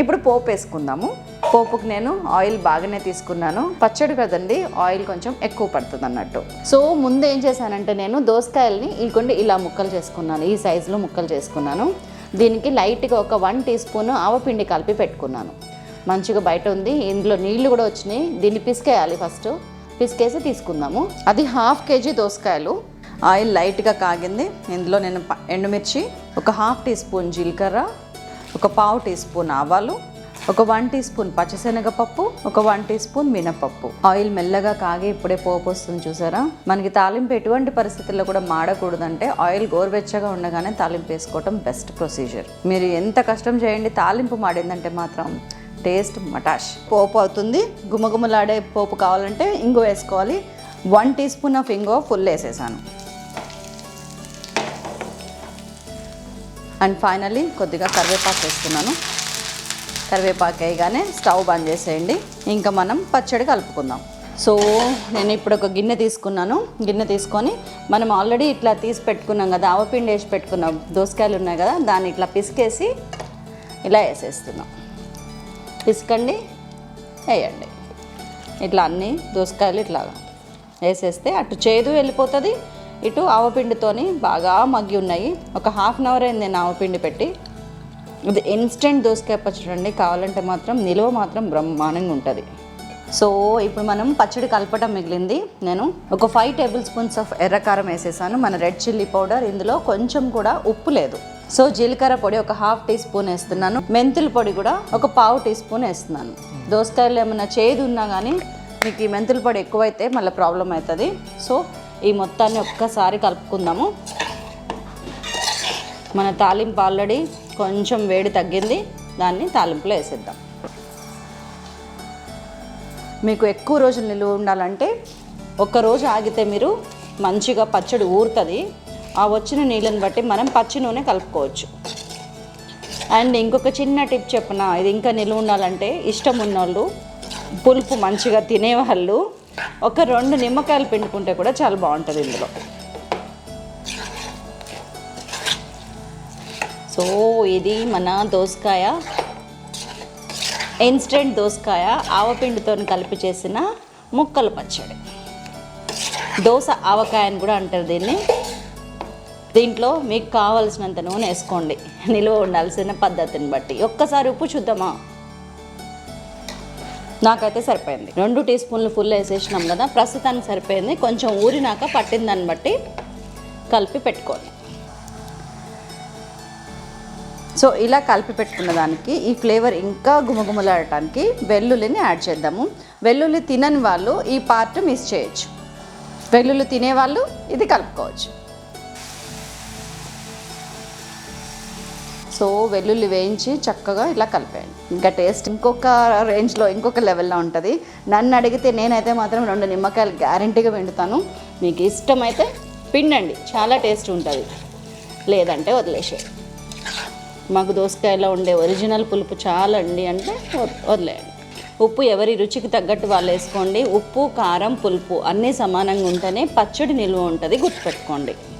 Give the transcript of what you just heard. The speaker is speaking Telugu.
ఇప్పుడు పోపు వేసుకుందాము. పోపుకి నేను ఆయిల్ బాగానే తీసుకున్నాను. పచ్చడి కదండి, ఆయిల్ కొంచెం ఎక్కువ పడుతుంది అన్నట్టు. సో ముందు ఏం చేశానంటే నేను దోసకాయల్ని ఇలా ముక్కలు చేసుకున్నాను. ఈ సైజులో ముక్కలు చేసుకున్నాను. దీనికి లైట్గా ఒక 1 టీ స్పూన్ ఆవపిండి కలిపి పెట్టుకున్నాను. మంచిగా బయట ఉంది, ఇందులో నీళ్లు కూడా వచ్చినాయి. దీన్ని పిసికేయాలి. ఫస్ట్ పిసికేసి తీసుకుందాము. అది 1/2 kg దోసకాయలు. ఆయిల్ లైట్గా కాగింది. ఇందులో నేను ఎండుమిర్చి, ఒక 1/2 టీ స్పూన్ జీలకర్ర, ఒక 1/4 టీ స్పూన్ ఆవాలు, ఒక 1 టీ స్పూన్ పచ్చిశనగపప్పు, ఒక 1 టీ స్పూన్ మినపప్పు. ఆయిల్ మెల్లగా కాగి ఇప్పుడే పోపు వస్తుంది చూసారా. మనకి తాలింపు ఎటువంటి పరిస్థితుల్లో కూడా మాడకూడదంటే ఆయిల్ గోరువెచ్చగా ఉండగానే తాలింపు వేసుకోవటం బెస్ట్ ప్రొసీజర్. మీరు ఎంత కష్టం చేయండి, తాలింపు మాడిందంటే మాత్రం టేస్ట్ మటాష్. పోపు అవుతుంది. గుమగుమలాడే పోపు కావాలంటే ఇంగువ వేసుకోవాలి. 1 టీ స్పూన్ ఆఫ్ ఇంగువ ఫుల్ వేసేసాను. అండ్ ఫైనల్లీ కొద్దిగా కరివేపాకు వేస్తున్నాను. కరివేపాకు వేయగానే స్టవ్ బంద్ చేసేయండి. ఇంకా మనం పచ్చడి కలుపుకుందాం. సో నేను ఇప్పుడు ఒక గిన్నె తీసుకున్నాను. గిన్నె తీసుకొని మనం ఆల్రెడీ ఇట్లా తీసి పెట్టుకున్నాం కదా, ఆవపిండి వేసి పెట్టుకున్నాం దోసకాయలు ఉన్నాయి కదా, దాన్ని ఇట్లా పిసికేసి ఇలా వేసేస్తున్నాం. పిసకండి, వేయండి. ఇట్లా అన్ని దోసకాయలు ఇట్లా వేసేస్తే అటు చేదు వెళ్ళిపోతుంది, ఇటు ఆవపిండితోని బాగా మగ్గి ఉన్నాయి. ఒక 1/2 అవర్ అయింది నేను ఆవపిండి పెట్టి. ఇది ఇన్స్టెంట్ దోసకాయ పచ్చడి అండి. కావాలంటే మాత్రం నిలువ మాత్రం బ్రహ్మాండంగా ఉంటుంది. సో ఇప్పుడు మనం పచ్చడి కలపటం మిగిలింది. నేను ఒక 5 టేబుల్ స్పూన్స్ ఆఫ్ ఎర్రకారం వేసేసాను. మన రెడ్ చిల్లీ పౌడర్, ఇందులో కొంచెం కూడా ఉప్పు లేదు. సో జీలకర్ర పొడి ఒక 1/2 టీ స్పూన్ వేస్తున్నాను. మెంతుల పొడి కూడా ఒక 1/4 టీ స్పూన్ వేస్తున్నాను. దోసకాయలు ఏమైనా చేదు ఉన్నా కానీ మీకు ఈ మెంతుల పొడి ఎక్కువైతే మళ్ళీ ప్రాబ్లం అవుతుంది. సో ఈ మొత్తాన్ని ఒక్కసారి కలుపుకుందాము. మన తాలింపు ఆల్రెడీ కొంచెం వేడి తగ్గింది, దాన్ని తాలింపులో వేసేద్దాం. మీకు ఎక్కువ రోజులు నిలువ ఉండాలంటే ఒక్కరోజు ఆగితే మీరు మంచిగా పచ్చడి ఊరుతుంది. ఆ వచ్చిన నీళ్ళని బట్టి మనం పచ్చి నూనె కలుపుకోవచ్చు. అండ్ ఇంకొక చిన్న టిప్ చెప్పిన, ఇది ఇంకా నిలువ ఉండాలంటే ఇష్టం ఉన్నోళ్ళు, పులుపు మంచిగా తినేవాళ్ళు ఒక 2 నిమ్మకాయలు పిండుకుంటే కూడా చాలా బాగుంటుంది ఇందులో. సో ఇది మన దోసకాయ, ఇన్స్టెంట్ దోసకాయ ఆవపిండితో కలిపి చేసిన ముక్కల పచ్చడి. దోస ఆవకాయ అని కూడా అంటారు దీన్ని. దీంట్లో మీకు కావాల్సినంత నూనె వేసుకోండి, నిలువ ఉండాల్సిన పద్ధతిని బట్టి. ఒక్కసారి ఉప్పు చూద్దామా. నాకైతే సరిపోయింది. 2 టీ స్పూన్లు ఫుల్ వేసేసినాం కదా, ప్రస్తుతానికి సరిపోయింది. కొంచెం ఊరినాక పట్టిన దాన్ని బట్టి కలిపి పెట్టుకోండి. సో ఇలా కలిపి పెట్టుకున్న దానికి ఈ ఫ్లేవర్ ఇంకా గుమగుమలాడటానికి వెల్లుల్లిని యాడ్ చేద్దాము. వెల్లుల్లి తినని వాళ్ళు ఈ పార్ట్ మిస్ చేయొచ్చు, వెల్లుల్లి తినేవాళ్ళు ఇది కలుపుకోవచ్చు. సో వెల్లుల్లి వేయించి చక్కగా ఇలా కలిపేయండి. ఇంకా టేస్ట్ ఇంకొక రేంజ్లో, ఇంకొక లెవెల్లో ఉంటుంది. నన్ను అడిగితే నేనైతే మాత్రం 2 నిమ్మకాయలు గ్యారంటీగా పిండుతాను. మీకు ఇష్టమైతే పిండండి, చాలా టేస్ట్ ఉంటుంది. లేదంటే వదిలేసేయండి. మాకు దోసకాయలో ఉండే ఒరిజినల్ పులుపు చాలా అండి అంటే వదిలేయండి. ఉప్పు ఎవరి రుచికి తగ్గట్టు వాళ్ళు వేసుకోండి. ఉప్పు, కారం, పులుపు అన్నీ సమానంగా ఉంటేనే పచ్చడి నిల్వ ఉంటుంది, గుర్తుపెట్టుకోండి.